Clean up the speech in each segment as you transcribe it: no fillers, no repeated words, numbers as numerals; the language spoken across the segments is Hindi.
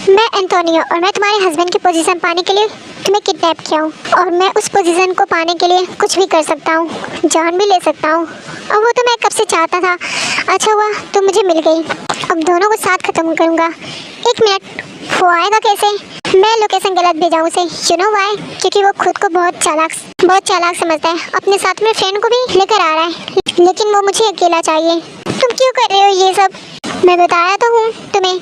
मैं एंटोनियो और मैं तुम्हारे हस्बैंड की पोजीशन पाने के लिए तुम्हें किडनैप किया हूँ और मैं उस पोजीशन को पाने के लिए कुछ भी कर सकता हूँ, जान भी ले सकता हूँ और वो तो मैं कब से चाहता था। अच्छा हुआ तुम मुझे मिल गई। अब दोनों को साथ खत्म करूँगा। एक मिनट, वो आएगा कैसे? मैं लोकेशन गलत भेजा उसे। You know why? क्योंकि वो खुद को बहुत चालाक समझता है। अपने साथ में फ्रेंड को भी लेकर आ रहा है, लेकिन वो मुझे अकेला चाहिए। तुम क्यों कर रहे हो ये सब? मैं बताया तो हूँ तुम्हें।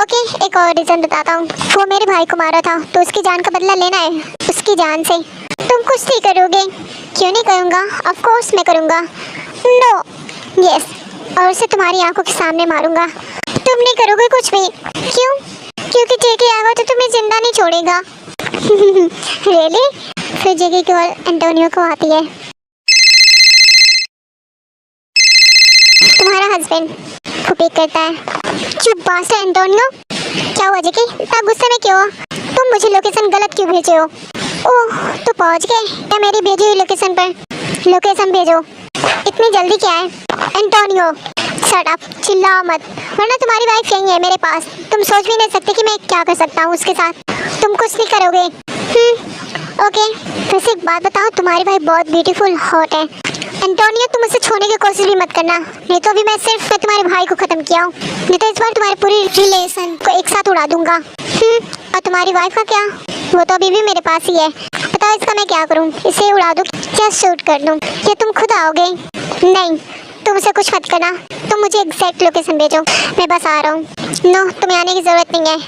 ओके, एक और रीज़न बताता हूँ। वो मेरे भाई को मारा था तो उसकी जान का बदला लेना है, उसकी जान से। तुम कुछ नहीं करोगे? क्यों नहीं करूँगा? ऑफ कोर्स मैं करूँगा। नो, यस, और उसे तुम्हारी आंखों के सामने मारूंगा। तुम नहीं करोगे कुछ भी? क्यों? क्योंकि जेके आएगा तो तुम्हें जिंदा नहीं छोड़ेगा। रियली? फिर जेके की कॉल एंटोनियो को आती है। तुम्हारा हस्बैंड पिक करता है। चुप बास्ट एंटोनियो। क्या हुआ जेके? इतना गुस्से में क्यों हो? तुम मुझे लोकेशन गलत क्यों भेजे हो? ओह, तो पहुंच गए क्या मेरी भेजी हुई लोकेशन पर? लोकेशन भेजो। इतनी जल्दी क्या है? एंटोनियो शट अप, चिल्लाओ मत, वरना तुम्हारी वाइफ यहीं है मेरे पास। तुम सोच भी नहीं सकते कि मैं क्या कर सकता हूँ उसके साथ। तुम कुछ नहीं करोगे। ओके, वैसे एक बात बताओ, तुम्हारी वाइफ बहुत ब्यूटीफुल हॉट है। एंटोनियो तुम उसे छोड़ने की कोशिश भी मत करना, नहीं तो अभी मैं सिर्फ तुम्हारे भाई को खत्म किया हूँ, नहीं तो इस बार तुम्हारी पूरी रिलेशन को एक साथ उड़ा दूंगा। और तुम्हारी वाइफ का क्या? वो तो अभी भी मेरे पास ही है। बताओ इसका मैं क्या करूँ? इसे उड़ा दूँ क्या शूट कर दूँ? क्या तुम खुद आओगे? नहीं, तुम उसे कुछ मत करना। तुम मुझे एग्जैक्ट लोकेशन भेजो, मैं बस आ रहा हूँ। नो, तुम्हें आने की ज़रूरत नहीं है।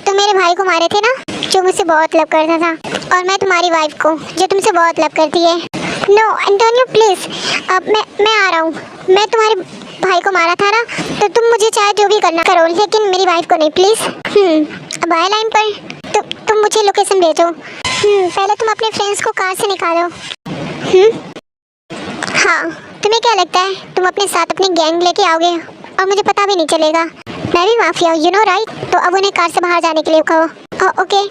तुम मेरे भाई को मारे थे ना, जो मुझसे बहुत लव करता था, और मैं तुम्हारी वाइफ को, जो तुमसे बहुत लव करती है। नो एंटोनियो प्लीज़, अब मैं आ रहा हूँ। मैं तुम्हारे भाई को मारा था ना, तो तुम मुझे चाहे जो भी करना करो, लेकिन मेरी वाइफ को नहीं प्लीज़। अब आए लाइन पर। तुम मुझे लोकेशन भेजो। पहले तुम अपने फ्रेंड्स को कार से निकालो। हाँ, तुम्हें क्या लगता है तुम अपने साथ अपनी गैंग लेके आओगे और मुझे पता भी नहीं चलेगा? मैं भी माफिया हूँ, यू नो राइट? तो अब उन्हें कार से बाहर जाने के लिए कहो। ओके,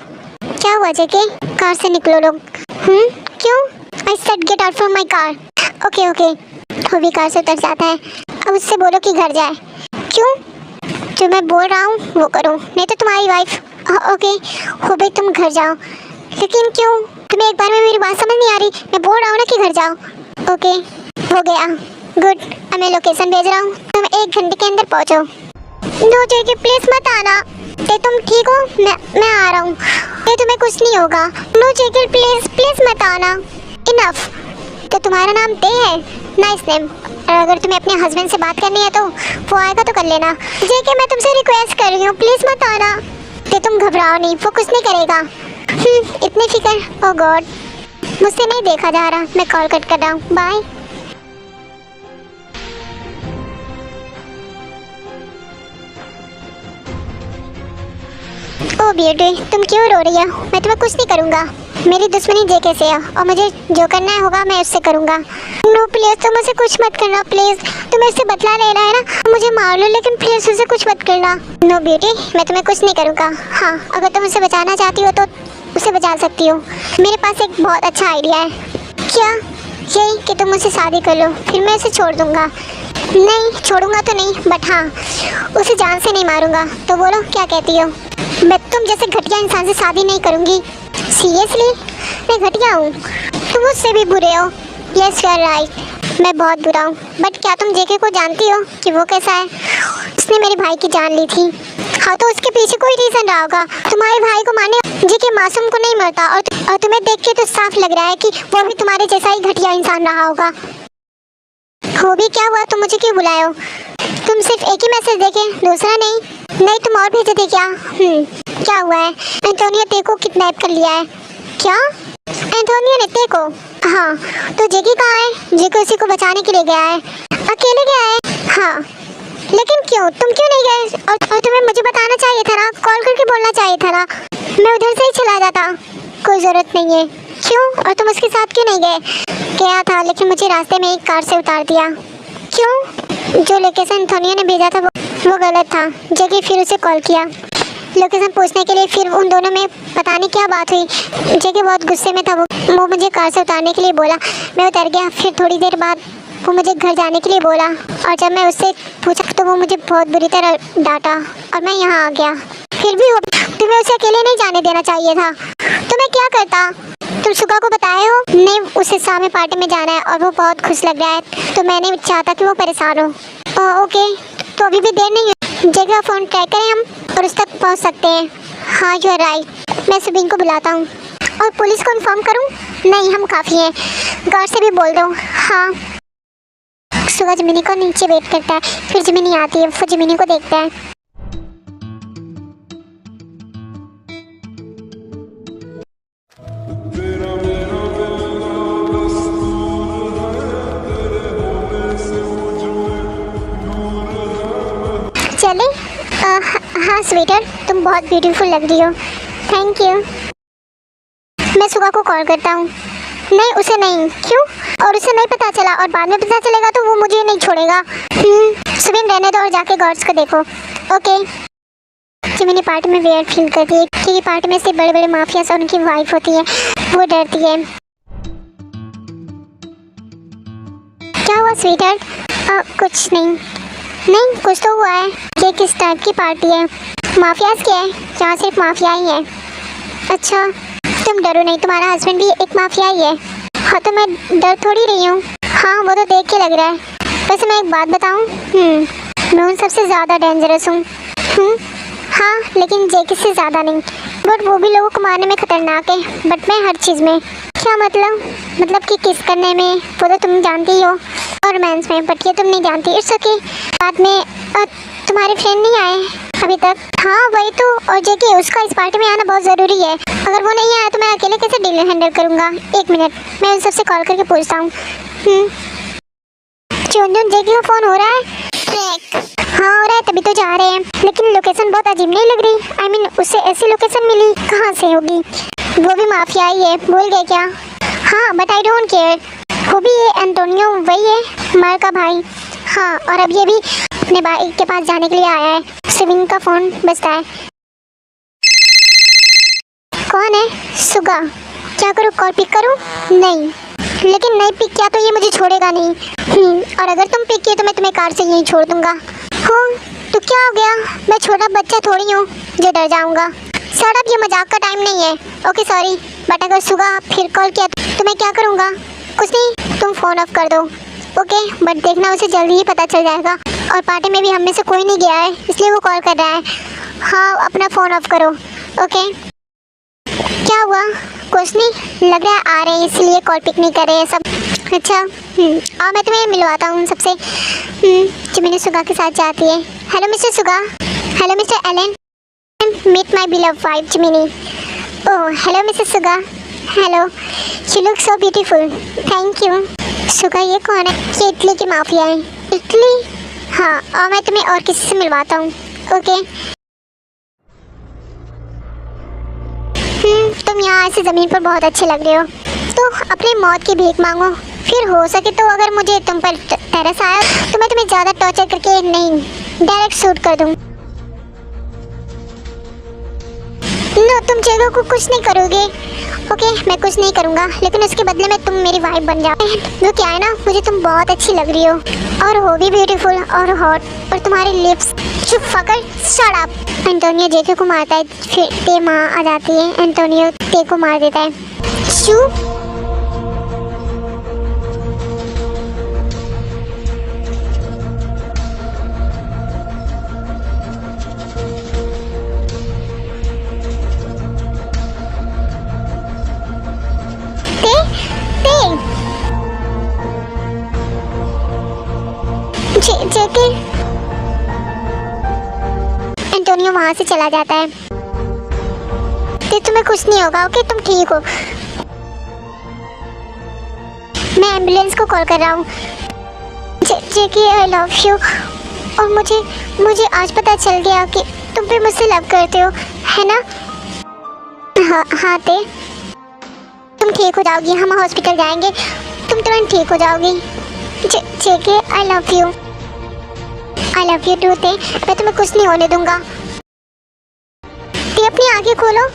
क्या हुआ जेके? कार से निकलो लोग। क्यों? I said get out from my car. Okay, वो भी कार से उतर जाता है। अब उससे बोलो कि घर जाए। क्यों? जो मैं बोल रहा हूँ वो करो, नहीं तो तुम्हारी वाइफ। ओके, हो भाई तुम घर जाओ। लेकिन क्यों? तुम्हें एक बार में मेरी बात समझ नहीं आ रही? मैं बोल रहा हूँ ना कि घर जाओ। ओके, हो गया, गुड। अब मैं लोकेशन भेज रहा हूँ, तुम 1 घंटे के अंदर पहुँचो। नो जेके प्लीज मत आना। ते तुम ठीक हो? मैं आ रहा हूँ। ते तुम्हें कुछ नहीं होगा। नो जेके प्लीज मत आना। इनफ। तो तुम्हारा नाम ते है? Nice name. और अगर तुम्हें अपने हस्बैंड से बात करनी है तो वो आएगा तो कर लेना। जेके मैं तुमसे रिक्वेस्ट कर रही हूँ, प्लीज मत आना। ते तुम घबराओ नहीं, वो कुछ नहीं करेगा। इतनी फिक्र? ओह गॉड, मुझसे नहीं देखा जा रहा। मैं कॉल कट कर रहा हूँ, बाय। ओ ब्यूटी, तुम क्यों रो रही हो? मैं तुम्हें कुछ नहीं करूँगा। मेरी दुश्मनी जेके से है और मुझे जो करना होगा मैं उससे करूँगा। नो प्लीज, तुम मुझसे कुछ मत करना प्लीज। तुम इससे बदला ले रहा है ना, मुझे मार लो, लेकिन प्लीज उसे कुछ मत करना। नो ब्यूटी, मैं तुम्हें कुछ नहीं करूँगा। हाँ, अगर तुम उसे बचाना चाहती हो तो उसे बचा सकती हो। मेरे पास एक बहुत अच्छा आइडिया है। क्या? यही कि तुम मुझसे शादी कर लो, फिर मैं उसे छोड़ दूँगा। नहीं, छोड़ूंगा तो नहीं, बट हाँ, उसे जान से नहीं मारूंगा। तो बोलो क्या कहती हो? मैं तुम जैसे घटिया इंसान से शादी नहीं करूंगी। सीरियसली? मैं घटिया हूँ? तुम मुझसे भी बुरे हो। यस यू आर राइट, मैं बहुत बुरा हूँ। बट क्या तुम जेके को जानती हो कि वो कैसा है? उसने मेरे भाई की जान ली थी। हाँ, तो उसके पीछे कोई रीज़न रहा होगा। तुम्हारे भाई को मारने जेके मासूम को नहीं मरता, और तुम्हें देख के तो साफ लग रहा है कि वो भी तुम्हारे जैसा ही घटिया इंसान रहा होगा। वो भी क्या हुआ? तुम मुझे क्यों बुलाए हो? तुम सिर्फ एक ही मैसेज देखे, दूसरा नहीं? नहीं, तुम और भेजे थे क्या? क्या हुआ है? एंटोनियो ते को किडनैप कर लिया है। क्या? एंटोनियो ने ते को? हाँ, तो जेके कहाँ है? जेके उसी को बचाने के लिए गया है। अकेले गया है? हाँ, लेकिन क्यों? तुम क्यों नहीं गए? और तुम्हें मुझे बताना चाहिए था ना, कॉल करके बोलना चाहिए था ना, मैं उधर से ही चला जाता। कोई ज़रूरत नहीं है। क्यों? और तुम उसके साथ क्यों नहीं गए? गया था, लेकिन मुझे रास्ते में एक कार से उतार दिया। क्यों? जो लोकेशन एंटोनियो ने भेजा था वो गलत था। जेके फिर उसे कॉल किया लोकेशन पूछने के लिए। फिर उन दोनों में पता नहीं क्या बात हुई। जेके बहुत गुस्से में था। वो मुझे कार से उतारने के लिए बोला। मैं उतर गया। फिर थोड़ी देर बाद वो मुझे घर जाने के लिए बोला और जब मैं उससे पूछा तो वो मुझे बहुत बुरी तरह डांटा और मैं यहाँ आ गया। फिर भी तुम्हें उसे अकेले नहीं जाने देना चाहिए था। तो मैं क्या करता? तुम सुगा को बताए हो? नहीं, उसे शाम में पार्टी में जाना है और वो बहुत खुश लग रहा है तो मैं नहीं चाहता कि वो परेशान हो। ओके, तो अभी भी देर नहीं है। जगह फ़ोन ट्राई करें हम और उस तक पहुँच सकते हैं। हाँ यू आर राइट। मैं सुबीन को बुलाता हूँ। और पुलिस को इन्फॉर्म करूँ? नहीं, हम काफ़ी हैं। गार्ड से भी बोल दो। हाँ। सुगा जिमिनी को नीचे वेट करता है, फिर जिमिनी आती है, वो जिमिनी को देखता है। चले? हाँ स्वीटर, तुम बहुत ब्यूटीफुल लग रही हो। Thank you. मैं सुगा को कॉल करता हूँ। नहीं, उसे नहीं। क्यों? और उसे नहीं पता चला और बाद में पता चलेगा तो वो मुझे नहीं छोड़ेगा। सुबीन रहने दो और जाके गार्ड्स को देखो। ओके। जिमिनी पार्टी में वेयर फील करती है क्योंकि पार्टी में से बड़े बड़े माफियास और उनकी वाइफ होती है, वो डरती है। क्या हुआ स्वीटर? कुछ नहीं। नहीं, कुछ तो हुआ है। ये किस टाइप की पार्टी है? माफियास की है? यहाँ सिर्फ माफिया ही है। अच्छा, तुम डरो नहीं, तुम्हारा हस्बैंड भी एक माफिया ही है। हाँ तो मैं डर थोड़ी रही हूँ। हाँ वो तो देख के लग रहा है। वैसे मैं एक बात बताऊँ, मैं उन सबसे ज़्यादा डेंजरस हूँ। हाँ लेकिन जेकी से ज़्यादा नहीं। बट वो भी लोगों को मारने में खतरनाक है, बट मैं हर चीज़ में। क्या मतलब कि किस करने में वो तो तुम जानती ही हो, और रोमांस में, बट ये तुम नहीं जानती। It's okay. बाद में तुम्हारे फ्रेंड नहीं आए अभी तक? हाँ वही तो। और जेकी, उसका इस पार्टी में आना बहुत ज़रूरी है। अगर वो नहीं आया तो मैं अकेले कैसे डील हैंडल करूँगा? एक मिनट, मैं उन सबसे कॉल करके पूछता हूँ। चुन जेकी का फ़ोन हो रहा है? हाँ हो रहा है, तभी तो जा रहे हैं। लेकिन लोकेशन बहुत अजीब नहीं लग रही? I mean, उसे ऐसी लोकेशन मिली कहाँ से होगी? वो भी माफिया ही है, भूल गए क्या? हाँ बट आई डोंट केयर। वो भी ये एंटोनियो वही है, मर का भाई। हाँ, और अब ये भी अपने भाई के पास जाने के लिए आया है। सुबीन का फ़ोन बजता है। कौन है? सुगा। क्या करूँ, कॉल पिक करूँ? नहीं, लेकिन नहीं पिक किया तो ये मुझे छोड़ेगा नहीं। और अगर तुम पिक किए तो मैं तुम्हें कार से यहीं छोड़ दूँगा। हाँ तो क्या हो गया? मैं छोटा बच्चा थोड़ी हूँ जो डर जाऊँगा। सर अब ये मजाक का टाइम नहीं है। ओके सॉरी, बट अगर सुगा फिर कॉल किया तो मैं क्या करूँगा? कुछ नहीं, तुम फ़ोन ऑफ कर दो। ओके, बट देखना उसे जल्दी ही पता चल जाएगा। और पार्टी में भी हम में से कोई नहीं गया है, इसलिए वो कॉल कर रहा है। हाँ अपना फ़ोन ऑफ करो। ओके। क्या हुआ? कुछ नहीं, लग रहा है आ रहे हैं इसलिए कॉल पिक नहीं कर रहे हैं सब। अच्छा और मैं तुम्हें मिलवाता हूँ सबसे। जिमिनी सुगा के साथ जाती है। Hello mister Suga. Hello mister Alan. Meet my beloved wife Jimini. Oh hello mister Suga. Hello, she look so beautiful. Thank you. Suga ये कौन है? ये इटली की माफिया है। इटली? हाँ, और मैं तुम्हें और किसी से मिलवाता हूँ। ओके। तुम यहाँ ऐसे ज़मीन पर बहुत अच्छे लग रहे हो, तो अपनी मौत की भीख मांगो। फिर हो सके तो अगर मुझे तुम पर तरस आया तो मैं तुम्हें ज़्यादा टॉर्चर करके नहीं, डायरेक्ट शूट कर दूँ। नो, तुम जगह को कुछ नहीं करोगे। ओके, मैं कुछ नहीं करूँगा, लेकिन उसके बदले में तुम मेरी वाइफ बन जाओ। वो क्या है ना, मुझे तुम बहुत अच्छी लग रही हो और हो भी ब्यूटीफुल और हॉट, और तुम्हारी लिप्स। चुप फकर, शट अप। एंटोनियो जेके को मारता है, फिर ते माँ आ जाती है, एंटोनियो ते को मार देता है। चुप। जेके। एंटोनियो वहाँ से चला जाता है। तो तुम्हें कुछ नहीं होगा, ओके? तुम ठीक हो। मैं एम्बुलेंस को कॉल कर रहा हूँ। जेके आई लव यू। और मुझे आज पता चल गया कि तुम भी मुझसे लव करते हो, है ना? हाँ ते, तुम ठीक हो जाओगी, हम हॉस्पिटल जाएंगे, तुम तुरंत ठीक हो जाओगी। JK I love you. I love you too Tae, मैं तुम्हें कुछ नहीं होने दूंगा। ते अपनी आंखें खोलो।